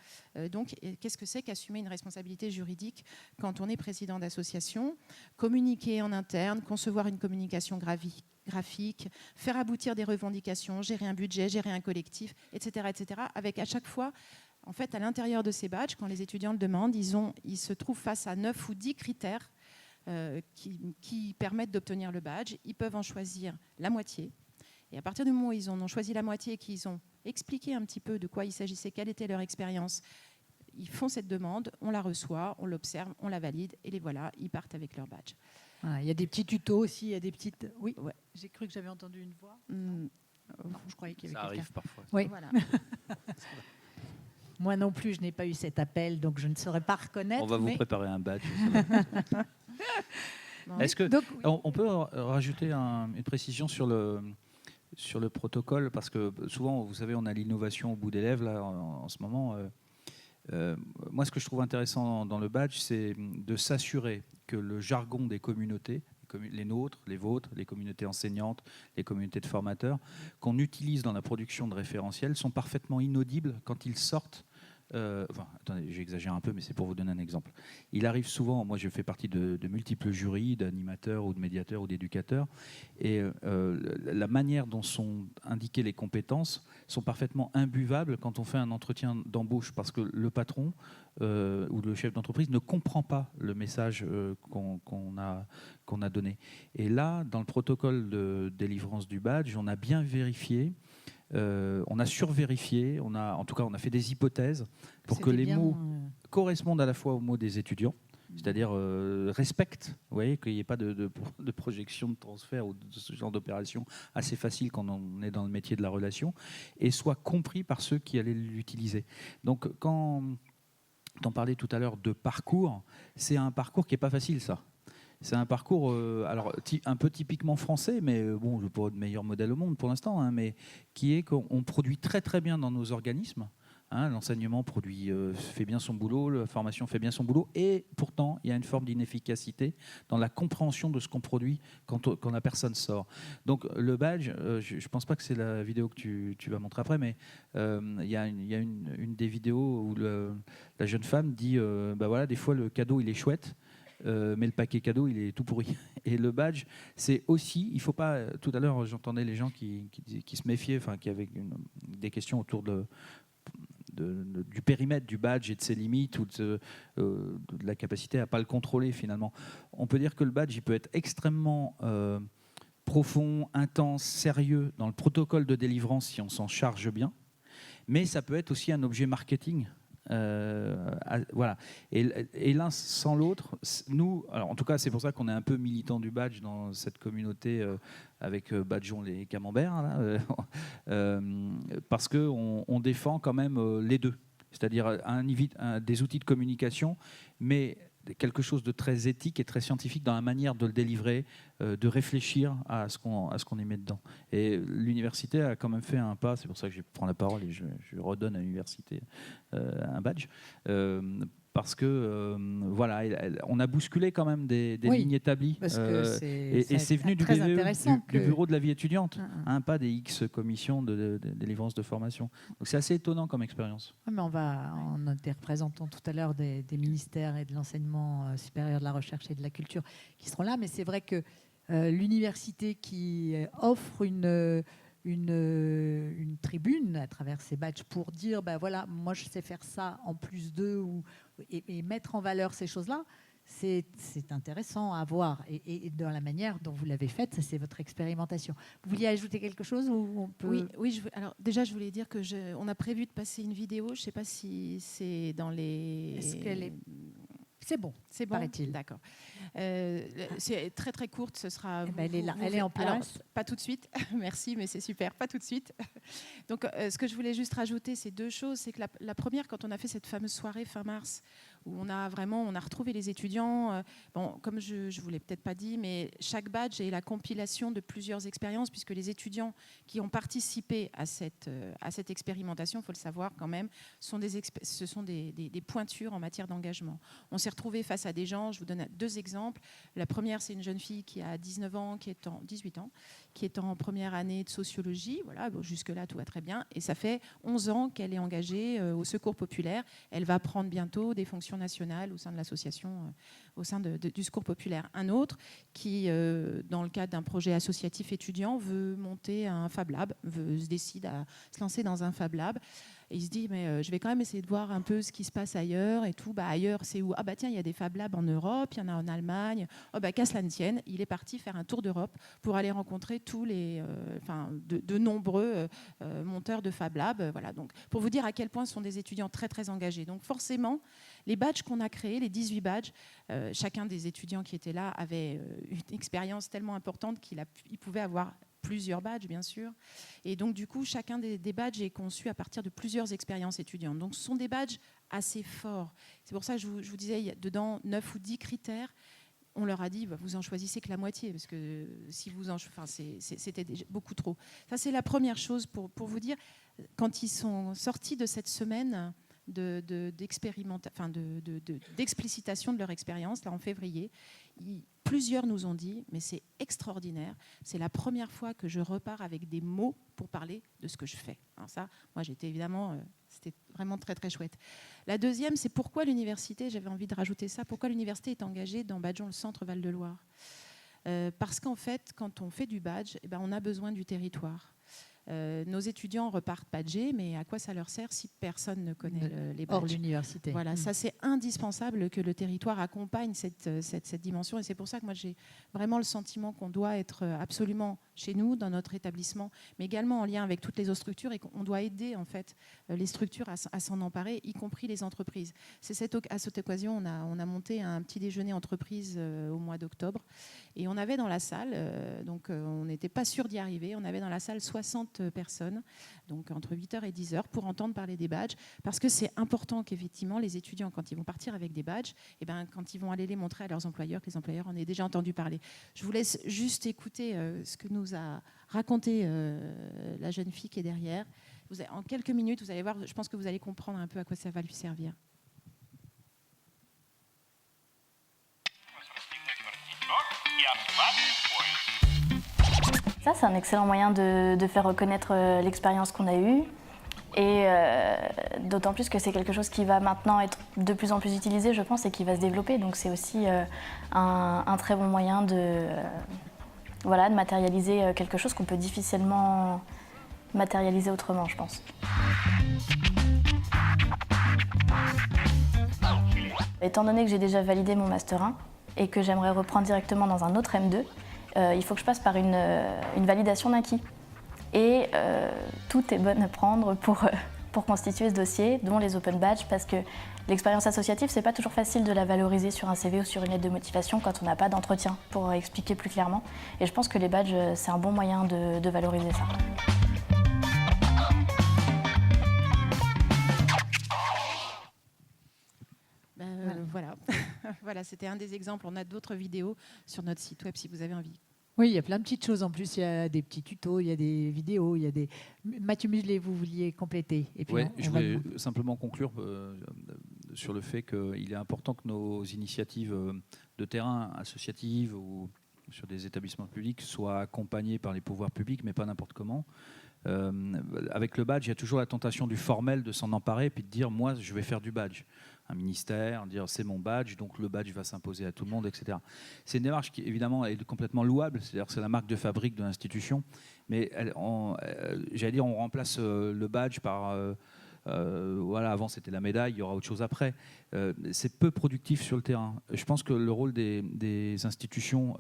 Donc, qu'est-ce que c'est qu'assumer une responsabilité juridique quand on est président d'association? Communiquer en interne, concevoir une communication graphique, faire aboutir des revendications, gérer un budget, gérer un collectif, etc., etc., avec à chaque fois En fait, à l'intérieur de ces badges, quand les étudiants le demandent, ils se trouvent face à 9 ou 10 critères qui permettent d'obtenir le badge. Ils peuvent en choisir la moitié. Et à partir du moment où ils en ont choisi la moitié et qu'ils ont expliqué un petit peu de quoi il s'agissait, quelle était leur expérience, ils font cette demande, on la reçoit, on l'observe, on la valide, et les voilà, ils partent avec leur badge. Il y a des petits tutos aussi, il y a des petites... Oui, ouais. J'ai cru que j'avais entendu une voix. Non, je croyais qu'il y avait quelqu'un. Ça arrive parfois. Oui. Voilà. Moi non plus, je n'ai pas eu cet appel, donc je ne saurais pas reconnaître. On va vous préparer un badge. Est-ce que Donc, on peut rajouter une précision sur le protocole, parce que souvent, vous savez, on a l'innovation au bout des lèvres là en ce moment. Moi, ce que je trouve intéressant dans le badge, c'est de s'assurer que le jargon des communautés, les nôtres, les vôtres, les communautés enseignantes, les communautés de formateurs, qu'on utilise dans la production de référentiels, sont parfaitement inaudibles quand ils sortent. Attendez, j'exagère un peu, mais c'est pour vous donner un exemple. Il arrive souvent, moi je fais partie de multiples jurys, d'animateurs ou de médiateurs ou d'éducateurs, et la manière dont sont indiquées les compétences sont parfaitement imbuvables quand on fait un entretien d'embauche, parce que le patron ou le chef d'entreprise ne comprend pas le message qu'on a donné. Et là, dans le protocole de délivrance du badge, on a bien vérifié. On a survérifié, on a fait des hypothèses pour que les mots correspondent à la fois aux mots des étudiants, c'est-à-dire respectent, vous voyez, qu'il n'y ait pas de projection de transfert ou de ce genre d'opération assez facile quand on est dans le métier de la relation, et soient compris par ceux qui allaient l'utiliser. Donc quand on parlait tout à l'heure de parcours, c'est un parcours qui n'est pas facile, ça. C'est un parcours un peu typiquement français, mais bon, je n'ai pas de meilleur modèle au monde pour l'instant, hein, mais qui est qu'on produit très très bien dans nos organismes. Hein, l'enseignement fait bien son boulot, la formation fait bien son boulot, et pourtant il y a une forme d'inefficacité dans la compréhension de ce qu'on produit quand la personne sort. Donc le badge, je ne pense pas que c'est la vidéo que tu vas montrer après, mais il y a une des vidéos où la jeune femme dit voilà, des fois le cadeau il est chouette, mais le paquet cadeau, il est tout pourri. Et le badge, c'est aussi, il ne faut pas... Tout à l'heure, j'entendais les gens qui se méfiaient, enfin, qui avaient des questions autour du périmètre du badge et de ses limites, ou de la capacité à ne pas le contrôler, finalement. On peut dire que le badge, il peut être extrêmement profond, intense, sérieux dans le protocole de délivrance, si on s'en charge bien, mais ça peut être aussi un objet marketing. Voilà. Et l'un sans l'autre, nous, alors en tout cas c'est pour ça qu'on est un peu militant du badge dans cette communauté avec Badgeons les camemberts là, parce qu'on défend quand même les deux, c'est-à-dire des outils de communication, mais quelque chose de très éthique et très scientifique dans la manière de le délivrer, de réfléchir à ce qu'on y met dedans. Et l'université a quand même fait un pas, c'est pour ça que je prends la parole et je redonne à l'université un badge, parce que voilà, on a bousculé quand même des lignes établies. Parce que c'est venu du bureau de la vie étudiante, pas des X commissions de délivrance de formation. Donc c'est assez étonnant comme expérience. Mais on a des représentants tout à l'heure des ministères et de l'enseignement supérieur, de la recherche et de la culture qui seront là, mais c'est vrai que l'université qui offre une tribune à travers ces badges pour dire voilà, moi je sais faire ça en plus d'eux, et mettre en valeur ces choses-là, c'est intéressant à voir. Et dans la manière dont vous l'avez faite, ça c'est votre expérimentation. Vous vouliez ajouter quelque chose ou on peut... Oui. Alors déjà, je voulais dire on a prévu de passer une vidéo. Je ne sais pas si c'est dans les... Est-ce qu'elle est... C'est bon, paraît-il. D'accord. C'est très très courte, ce sera... elle est là, elle est en place. Alors, pas tout de suite, merci, mais c'est super, pas tout de suite. Donc ce que je voulais juste rajouter, c'est deux choses. C'est que la première, quand on a fait cette fameuse soirée fin mars, où on a retrouvé les étudiants, comme je ne vous l'ai peut-être pas dit, mais chaque badge est la compilation de plusieurs expériences, puisque les étudiants qui ont participé à cette expérimentation, il faut le savoir quand même, ce sont des pointures en matière d'engagement. On s'est retrouvés face à des gens, je vous donne deux exemples. La première, c'est une jeune fille qui a 18 ans, qui est en première année de sociologie. Voilà, jusque-là, tout va très bien. Et ça fait 11 ans qu'elle est engagée au Secours populaire. Elle va prendre bientôt des fonctions nationales au sein de l'association, au sein du Secours populaire. Un autre qui, dans le cadre d'un projet associatif étudiant, veut monter un Fab Lab, se décide à se lancer dans un Fab Lab. Et il se dit, mais je vais quand même essayer de voir un peu ce qui se passe ailleurs et tout. Ailleurs, c'est où? Ah bah tiens, il y a des Fab Labs en Europe, il y en a en Allemagne. Oh bah qu'à cela ne tienne, il est parti faire un tour d'Europe pour aller rencontrer tous les, de nombreux monteurs de Fab Labs. Voilà, donc pour vous dire à quel point ce sont des étudiants très très engagés. Donc forcément, les badges qu'on a créés, les 18 badges, chacun des étudiants qui étaient là avait une expérience tellement importante qu'il pouvait avoir plusieurs badges, bien sûr. Et donc, du coup, chacun des badges est conçu à partir de plusieurs expériences étudiantes. Donc, ce sont des badges assez forts. C'est pour ça que je vous disais, il y a dedans 9 ou 10 critères. On leur a dit, vous en choisissez que la moitié, parce que si vous c'était beaucoup trop. Ça, c'est la première chose pour vous dire. Quand ils sont sortis de cette semaine d'explicitation de leur expérience, là en février, plusieurs nous ont dit, mais c'est extraordinaire, c'est la première fois que je repars avec des mots pour parler de ce que je fais. Alors ça, moi j'étais évidemment, c'était vraiment très très chouette. La deuxième, c'est pourquoi l'université, j'avais envie de rajouter ça, pourquoi l'université est engagée dans Badgeon, le centre Val-de-Loire. Parce qu'en fait, quand on fait du badge, on a besoin du territoire. Nos étudiants repartent badgés, mais à quoi ça leur sert si personne ne connaît les badges? Hors l'université. Voilà, ça c'est indispensable que le territoire accompagne cette dimension, et c'est pour ça que moi j'ai vraiment le sentiment qu'on doit être absolument chez nous, dans notre établissement, mais également en lien avec toutes les autres structures, et qu'on doit aider en fait les structures à s'en emparer, y compris les entreprises. À cette occasion, on a monté un petit déjeuner entreprise au mois d'octobre, et on avait dans la salle, donc on n'était pas sûr d'y arriver, on avait dans la salle 60 personnes, donc entre 8h et 10h, pour entendre parler des badges, parce que c'est important qu'effectivement les étudiants, quand ils vont partir avec des badges, quand ils vont aller les montrer à leurs employeurs, que les employeurs en aient déjà entendu parler. Je vous laisse juste écouter ce que nous a raconté la jeune fille qui est derrière. En quelques minutes, vous allez voir, je pense que vous allez comprendre un peu à quoi ça va lui servir. Ça, c'est un excellent moyen de faire reconnaître l'expérience qu'on a eue. Et d'autant plus que c'est quelque chose qui va maintenant être de plus en plus utilisé, je pense, et qui va se développer. Donc c'est aussi un très bon moyen de matérialiser quelque chose qu'on peut difficilement matérialiser autrement, je pense. Étant donné que j'ai déjà validé mon Master 1 et que j'aimerais reprendre directement dans un autre M2, il faut que je passe par une validation d'acquis. Et tout est bon à prendre pour constituer ce dossier, dont les open badges, parce que l'expérience associative, c'est pas toujours facile de la valoriser sur un CV ou sur une lettre de motivation quand on n'a pas d'entretien pour expliquer plus clairement. Et je pense que les badges, c'est un bon moyen de valoriser ça. Voilà. Voilà, c'était un des exemples. On a d'autres vidéos sur notre site web si vous avez envie. Oui, il y a plein de petites choses. En plus, il y a des petits tutos, il y a des vidéos, il y a des... Mathieu Muselet, vous vouliez compléter. Et puis je voulais simplement conclure sur le fait qu'il est important que nos initiatives de terrain associatives ou sur des établissements publics soient accompagnées par les pouvoirs publics, mais pas n'importe comment. Avec le badge, il y a toujours la tentation du formel, de s'en emparer, puis de dire « moi, je vais faire du badge ». Un ministère, dire c'est mon badge, donc le badge va s'imposer à tout le monde, etc. C'est une démarche qui, évidemment, est complètement louable, c'est-à-dire que c'est la marque de fabrique de l'institution, mais j'allais dire, on remplace le badge par... avant c'était la médaille, il y aura autre chose après. C'est peu productif sur le terrain. Je pense que le rôle des institutions,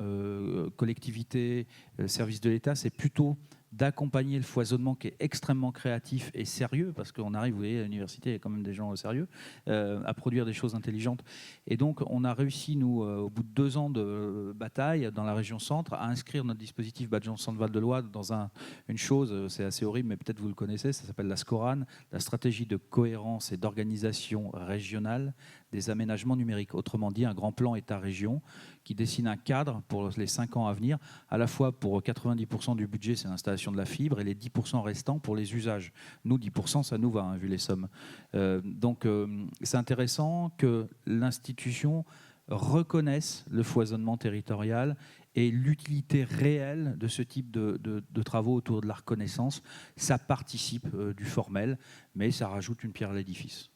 collectivités, services de l'État, c'est plutôt d'accompagner le foisonnement qui est extrêmement créatif et sérieux, parce qu'on arrive, vous voyez, à l'université, il y a quand même des gens sérieux, à produire des choses intelligentes. Et donc, on a réussi, nous, au bout de 2 ans de bataille dans la région centre, à inscrire notre dispositif Badgeon Centre Val-de-Loire dans une chose, c'est assez horrible, mais peut-être vous le connaissez, ça s'appelle la SCORAN, la stratégie de cohérence et d'organisation régionale des aménagements numériques. Autrement dit, un grand plan État-région qui dessine un cadre pour les 5 ans à venir, à la fois pour 90% du budget, c'est l'installation de la fibre, et les 10% restants pour les usages. Nous, 10%, ça nous va, hein, vu les sommes. Donc, c'est intéressant que l'institution reconnaisse le foisonnement territorial et l'utilité réelle de ce type de travaux autour de la reconnaissance. Ça participe du formel, mais ça rajoute une pierre à l'édifice.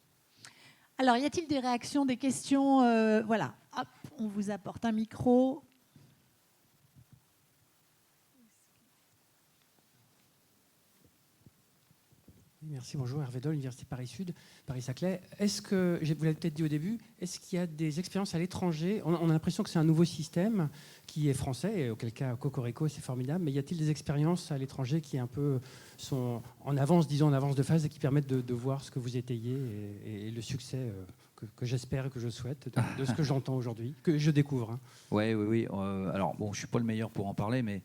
Alors, y a-t-il des réactions, des questions? Voilà, hop, on vous apporte un micro. Merci, bonjour, Hervé Doll, Université Paris-Sud, Paris-Saclay. Est-ce que, vous l'avez peut-être dit au début, est-ce qu'il y a des expériences à l'étranger? On a l'impression que c'est un nouveau système qui est français, et auquel cas Cocorico, c'est formidable, mais y a-t-il des expériences à l'étranger qui un peu sont en avance, disons en avance de phase, et qui permettent de voir ce que vous étayez et le succès que j'espère et que je souhaite de ce que j'entends aujourd'hui, que je découvre, hein. Oui. Alors, bon, je ne suis pas le meilleur pour en parler, mais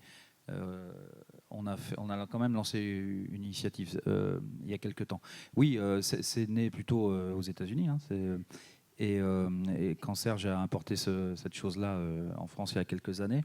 on a quand même lancé une initiative il y a quelques temps. Oui, c'est né plutôt aux États-Unis. Hein, et quand Serge a importé cette chose-là en France il y a quelques années,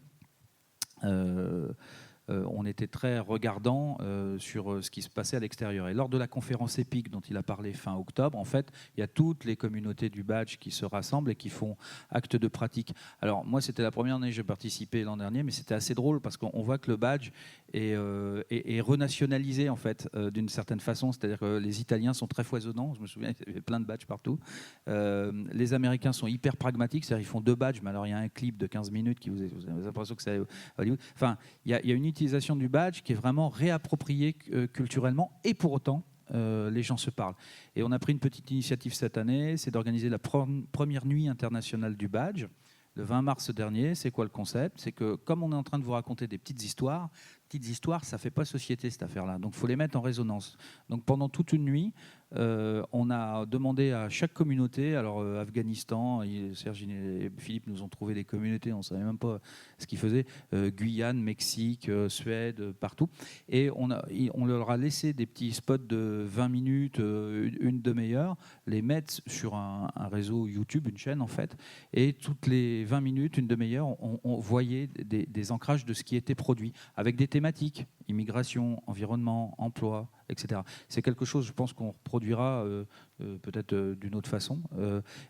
on était très regardant sur ce qui se passait à l'extérieur. Et lors de la conférence EPIC dont il a parlé fin octobre, en fait, il y a toutes les communautés du badge qui se rassemblent et qui font acte de pratique. Alors moi, c'était la première année que j'ai participé l'an dernier, mais c'était assez drôle parce qu'on voit que le badge est renationalisé en fait d'une certaine façon. C'est-à-dire que les Italiens sont très foisonnants. Je me souviens, il y avait plein de badges partout. Les Américains sont hyper pragmatiques, c'est-à-dire ils font 2 badges, mais alors il y a un clip de 15 minutes qui vous avez l'impression que c'est Hollywood. Enfin, il y a une utilisation du badge qui est vraiment réappropriée culturellement, et pour autant les gens se parlent. Et on a pris une petite initiative cette année, c'est d'organiser la première nuit internationale du badge le 20 mars dernier. C'est quoi le concept? C'est que comme on est en train de vous raconter des petites histoires, ça ne fait pas société cette affaire-là. Donc il faut les mettre en résonance. Donc pendant toute une nuit, on a demandé à chaque communauté, alors Afghanistan, Serge et Philippe nous ont trouvé des communautés, on ne savait même pas ce qu'ils faisaient, Guyane, Mexique, Suède, partout. Et on leur a laissé des petits spots de 20 minutes, une demi-heure, les mettre sur un réseau YouTube, une chaîne en fait, et toutes les 20 minutes, une demi-heure, on voyait des ancrages de ce qui était produit, avec des thématiques, immigration, environnement, emploi, etc. C'est quelque chose, je pense, qu'on reproduira peut-être d'une autre façon,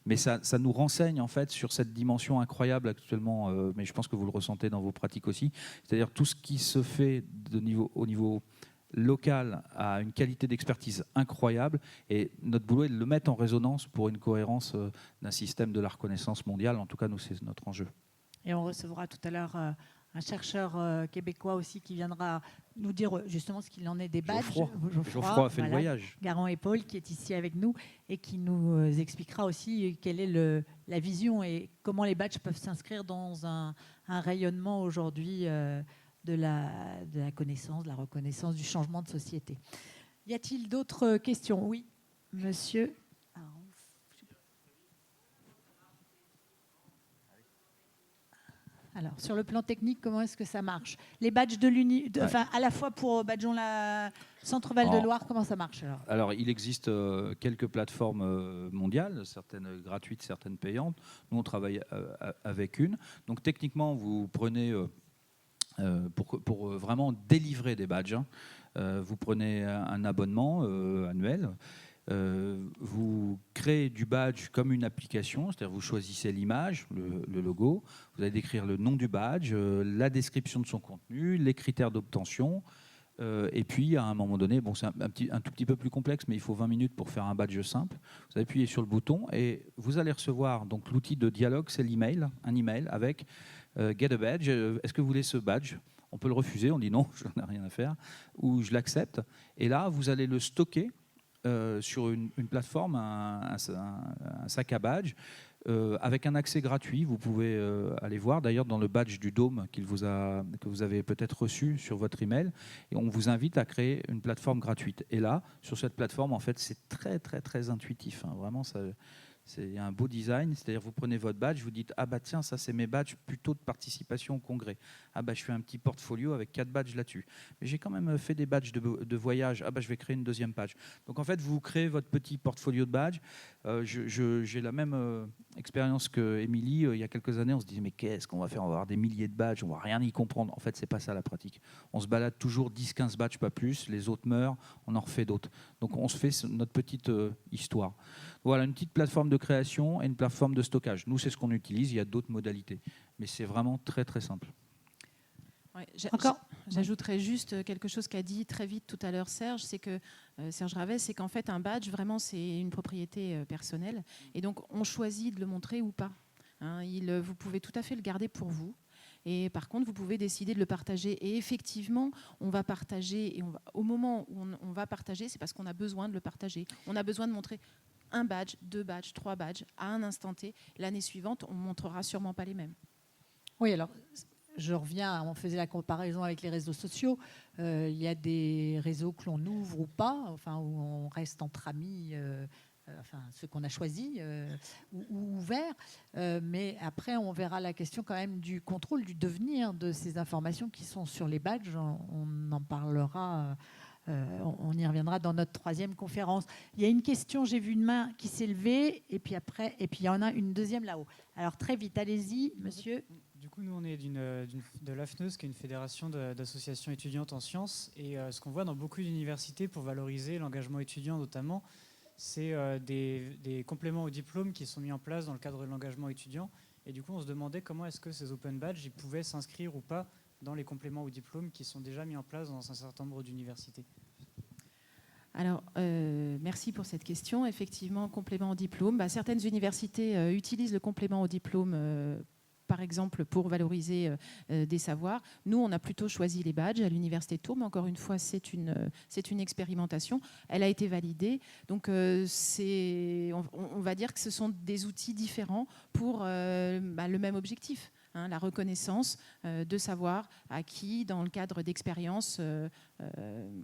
mais ça nous renseigne en fait sur cette dimension incroyable actuellement, mais je pense que vous le ressentez dans vos pratiques aussi, c'est-à-dire tout ce qui se fait au niveau local a une qualité d'expertise incroyable, et notre boulot est de le mettre en résonance pour une cohérence d'un système de la reconnaissance mondiale. En tout cas, nous, c'est notre enjeu. Et on recevra tout à l'heure un chercheur québécois aussi qui viendra nous dire justement ce qu'il en est des badges. Geoffroy a fait le voyage. Garand et Paul qui est ici avec nous et qui nous expliquera aussi quelle est la vision et comment les badges peuvent s'inscrire dans un rayonnement aujourd'hui de la connaissance, de la reconnaissance, du changement de société. Y a-t-il d'autres questions? Oui, monsieur. Alors, sur le plan technique, comment est-ce que ça marche? Les badges à la fois pour Badgeons la Centre-Val de Loire, comment ça marche alors, il existe quelques plateformes mondiales, certaines gratuites, certaines payantes. Nous, on travaille avec une. Donc, techniquement, vous prenez, pour vraiment délivrer des badges, vous prenez un abonnement annuel. Vous créez du badge comme une application, c'est-à-dire vous choisissez l'image, le logo, vous allez décrire le nom du badge, la description de son contenu, les critères d'obtention, et puis à un moment donné, bon, c'est un tout petit peu plus complexe, mais il faut 20 minutes pour faire un badge simple. Vous appuyez sur le bouton et vous allez recevoir, donc l'outil de dialogue, c'est l'email, un email avec Get a badge, est-ce que vous voulez ce badge? On peut le refuser, on dit non, je n'en ai rien à faire, ou je l'accepte, et là vous allez le stocker sur une plateforme, un sac à badge, avec un accès gratuit. Vous pouvez aller voir d'ailleurs dans le badge du Dôme que vous avez peut-être reçu sur votre email, et on vous invite à créer une plateforme gratuite. Et là, sur cette plateforme, en fait, c'est très très très intuitif, hein. Vraiment, c'est un beau design, c'est-à-dire vous prenez votre badge, vous dites ah bah tiens, ça c'est mes badges plutôt de participation au congrès. Ah bah je fais un petit portfolio avec 4 badges là-dessus. Mais j'ai quand même fait des badges de voyage. Ah bah je vais créer une deuxième page. Donc en fait vous créez votre petit portfolio de badges. J'ai la même expérience que Émilie. Il y a quelques années, on se disait mais qu'est-ce qu'on va faire? On va avoir des milliers de badges, on va rien y comprendre. En fait c'est pas ça la pratique. On se balade toujours 10-15 badges, pas plus. Les autres meurent, on en refait d'autres. Donc on se fait notre petite histoire. Voilà, une petite plateforme de création et une plateforme de stockage. Nous, c'est ce qu'on utilise. Il y a d'autres modalités. Mais c'est vraiment très, très simple. Ouais, j'ajouterais juste quelque chose qu'a dit très vite tout à l'heure Serge, c'est que Serge Ravet, c'est qu'en fait un badge, vraiment, c'est une propriété personnelle. Et donc, on choisit de le montrer ou pas. Hein, vous pouvez tout à fait le garder pour vous. Et par contre, vous pouvez décider de le partager. Et effectivement, on va partager. Et au moment où on va partager, c'est parce qu'on a besoin de le partager. On a besoin de montrer un badge, 2 badges, 3 badges à un instant T. L'année suivante, on ne montrera sûrement pas les mêmes. Oui, alors je reviens, on faisait la comparaison avec les réseaux sociaux. Il y a des réseaux que l'on ouvre ou pas, enfin, où on reste entre amis, enfin, ceux qu'on a choisis, ou ouverts. Mais après, on verra la question quand même du contrôle, du devenir de ces informations qui sont sur les badges. On en parlera. On y reviendra dans notre 3e conférence. Il y a une question, j'ai vu une main qui s'est levée, et puis il y en a une deuxième là-haut. Alors très vite, allez-y, monsieur. Du coup, nous, on est de l'AFNEUS, qui est une fédération d'associations étudiantes en sciences. Et ce qu'on voit dans beaucoup d'universités pour valoriser l'engagement étudiant notamment, c'est des compléments au diplôme qui sont mis en place dans le cadre de l'engagement étudiant. Et du coup, on se demandait comment est-ce que ces open badges ils pouvaient s'inscrire ou pas dans les compléments au diplôme qui sont déjà mis en place dans un certain nombre d'universités. Alors, merci pour cette question. Effectivement, complément au diplôme. Certaines universités utilisent le complément au diplôme par exemple, pour valoriser des savoirs. Nous, on a plutôt choisi les badges à l'Université de Tours, mais encore une fois, c'est une expérimentation. Elle a été validée. Donc, on va dire que ce sont des outils différents pour le même objectif. La reconnaissance de savoir acquis dans le cadre d'expériences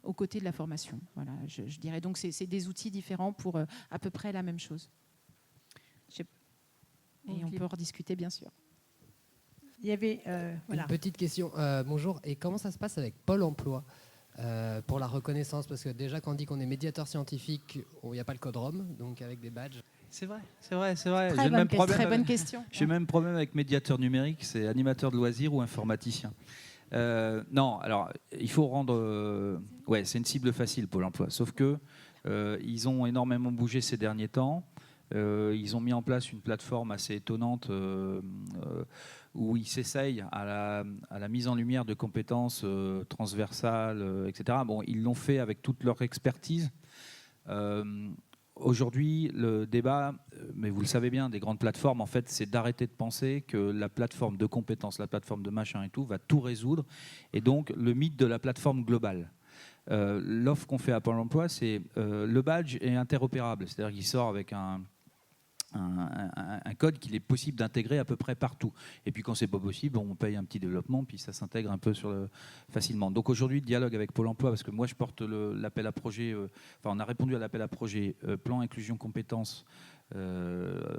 aux côtés de la formation. Voilà, je dirais donc c'est des outils différents pour à peu près la même chose. Et on peut en rediscuter, bien sûr. Il y avait une petite question. Bonjour. Et comment ça se passe avec Pôle emploi pour la reconnaissance? Parce que déjà, quand on dit qu'on est médiateur scientifique, il n'y a pas le codrom, donc avec des badges. C'est vrai. Très bonne question. J'ai le même problème avec médiateur numérique, c'est animateur de loisirs ou informaticien. Non, alors il faut rendre. C'est une cible facile, Pôle emploi. Sauf que ils ont énormément bougé ces derniers temps. Ils ont mis en place une plateforme assez étonnante où ils s'essayent à la mise en lumière de compétences transversales, etc. Bon, ils l'ont fait avec toute leur expertise. Aujourd'hui, le débat, mais vous le savez bien, des grandes plateformes, en fait, c'est d'arrêter de penser que la plateforme de compétences, la plateforme de machin et tout, va tout résoudre. Et donc, le mythe de la plateforme globale. L'offre qu'on fait à Pôle emploi, c'est le badge est interopérable. C'est-à-dire qu'il sort avec un code qu'il est possible d'intégrer à peu près partout. Et puis quand c'est pas possible, on paye un petit développement, puis ça s'intègre un peu facilement. Donc aujourd'hui, le dialogue avec Pôle emploi, parce que moi je porte l'appel à projet, on a répondu à l'appel à projet plan inclusion compétences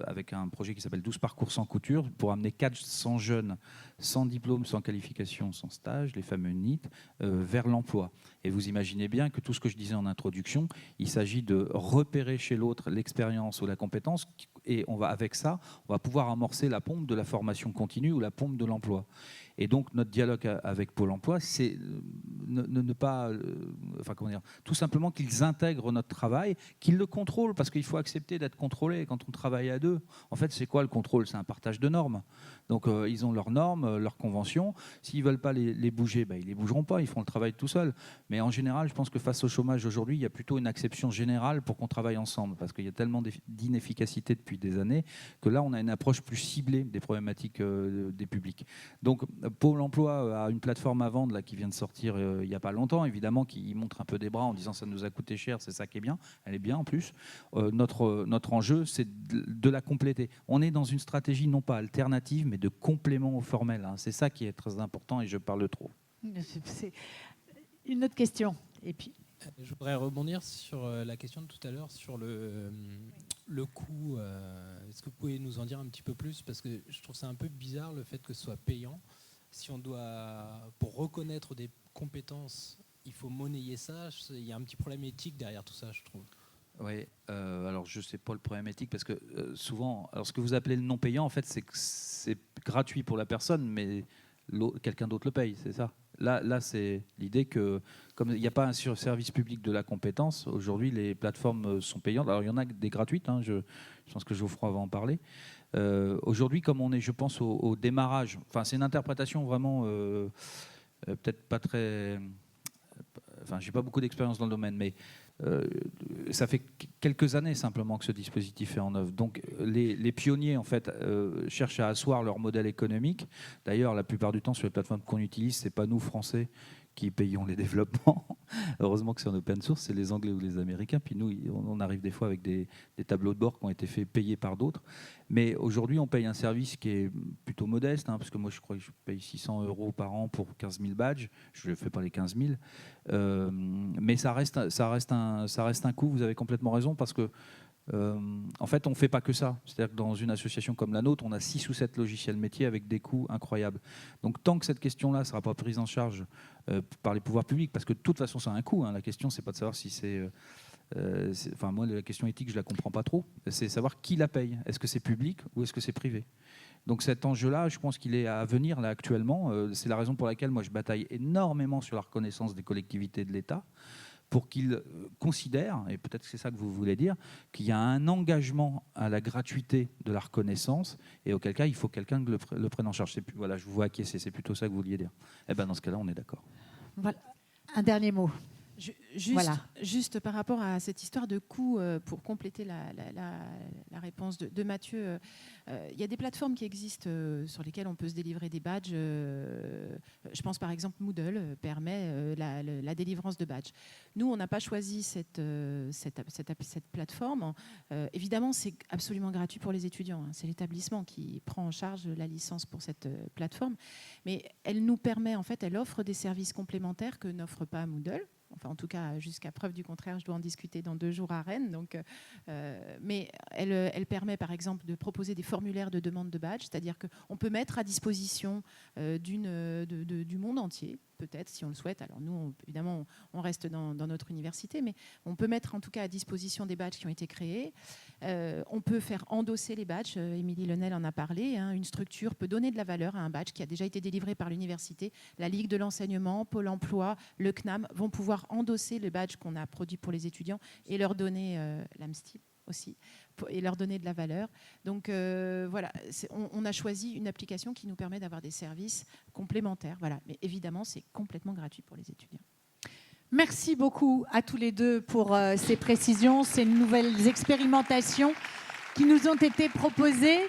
avec un projet qui s'appelle 12 parcours sans couture pour amener 400 jeunes sans diplôme, sans qualification, sans stage, les fameux NEET, vers l'emploi. Et vous imaginez bien que tout ce que je disais en introduction, il s'agit de repérer chez l'autre l'expérience ou la compétence, et avec ça, on va pouvoir amorcer la pompe de la formation continue ou la pompe de l'emploi. Et donc notre dialogue avec Pôle emploi, c'est ne pas, tout simplement qu'ils intègrent notre travail, qu'ils le contrôlent, parce qu'il faut accepter d'être contrôlé quand on travaille à deux. En fait, c'est quoi le contrôle? C'est un partage de normes. Donc ils ont leurs normes, leurs conventions. S'ils ne veulent pas les bouger, ils ne les bougeront pas, ils feront le travail tout seuls. Mais en général, je pense que face au chômage aujourd'hui, il y a plutôt une acception générale pour qu'on travaille ensemble, parce qu'il y a tellement d'inefficacité depuis des années que là, on a une approche plus ciblée des problématiques des publics. Donc Pôle emploi a une plateforme à vendre là, qui vient de sortir il n'y a pas longtemps, évidemment, qui montre un peu des bras en disant ça nous a coûté cher, c'est ça qui est bien. Elle est bien en plus. Notre enjeu, c'est de la compléter. On est dans une stratégie non pas alternative, mais de complément au formel. C'est ça qui est très important et je parle trop. C'est une autre question. Et puis... Je voudrais rebondir sur la question de tout à l'heure sur le coût. Est-ce que vous pouvez nous en dire un petit peu plus? Parce que je trouve ça un peu bizarre le fait que ce soit payant. Si on doit, pour reconnaître des compétences, il faut monnayer ça. Il y a un petit problème éthique derrière tout ça, je trouve. Oui, alors je ne sais pas le problème éthique parce que souvent, alors ce que vous appelez le non payant, en fait, c'est que c'est gratuit pour la personne, mais quelqu'un d'autre le paye, c'est ça. Là, c'est l'idée que, comme il n'y a pas un service public de la compétence, aujourd'hui, les plateformes sont payantes. Alors, il y en a des gratuites, je pense que Geoffroy va en parler. Aujourd'hui, comme on est, je pense, au démarrage, c'est une interprétation vraiment peut-être pas très... j'ai pas beaucoup d'expérience dans le domaine, mais ça fait quelques années simplement que ce dispositif est en œuvre. Donc les pionniers en fait cherchent à asseoir leur modèle économique. D'ailleurs, la plupart du temps sur les plateformes qu'on utilise, c'est pas nous Français qui payons les développements. Heureusement que c'est en open source, c'est les Anglais ou les Américains. Puis nous, on arrive des fois avec des tableaux de bord qui ont été faits payer par d'autres. Mais aujourd'hui, on paye un service qui est plutôt modeste, parce que moi, je crois que je paye 600 € par an pour 15 000 badges. Je ne fais pas les 15 000. Mais ça reste un coût. Vous avez complètement raison, parce que en fait, on ne fait pas que ça. C'est-à-dire que dans une association comme la nôtre, on a 6 ou 7 logiciels métiers avec des coûts incroyables. Donc tant que cette question-là ne sera pas prise en charge par les pouvoirs publics, parce que de toute façon, ça a un coût. La question, c'est pas de savoir si c'est... Enfin, moi, la question éthique, je ne la comprends pas trop. C'est savoir qui la paye. Est-ce que c'est public ou est-ce que c'est privé? Donc cet enjeu-là, je pense qu'il est à venir là, actuellement. C'est la raison pour laquelle moi, je bataille énormément sur la reconnaissance des collectivités de l'État, pour qu'ils considèrent, et peut-être que c'est ça que vous voulez dire, qu'il y a un engagement à la gratuité de la reconnaissance, et auquel cas, il faut quelqu'un qui le prenne en charge. Voilà, je vous vois acquiescer, c'est plutôt ça que vous vouliez dire. Eh ben, dans ce cas-là, on est d'accord. Voilà. Un dernier mot. Juste par rapport à cette histoire de coût, pour compléter la réponse de Mathieu, il y a des plateformes qui existent sur lesquelles on peut se délivrer des badges. Je pense par exemple Moodle permet la délivrance de badges. Nous, on n'a pas choisi cette plateforme. Évidemment, c'est absolument gratuit pour les étudiants. C'est l'établissement qui prend en charge la licence pour cette plateforme. Mais elle nous permet, en fait, elle offre des services complémentaires que n'offre pas Moodle. Enfin, en tout cas, jusqu'à preuve du contraire, je dois en discuter dans 2 jours à Rennes. Donc, mais elle permet, par exemple, de proposer des formulaires de demande de badge, c'est-à-dire qu'on peut mettre à disposition du monde entier, peut-être, si on le souhaite. Alors nous, évidemment, on reste dans notre université, mais on peut mettre en tout cas à disposition des badges qui ont été créés. On peut faire endosser les badges. Émilie Lenel en a parlé. Une structure peut donner de la valeur à un badge qui a déjà été délivré par l'université. La Ligue de l'enseignement, Pôle emploi, le CNAM vont pouvoir endosser le badge qu'on a produit pour les étudiants et leur donner l'AMSTIP aussi, et leur donner de la valeur. Donc voilà, on a choisi une application qui nous permet d'avoir des services complémentaires. Voilà. Mais évidemment, c'est complètement gratuit pour les étudiants. Merci beaucoup à tous les deux pour ces précisions, ces nouvelles expérimentations qui nous ont été proposées.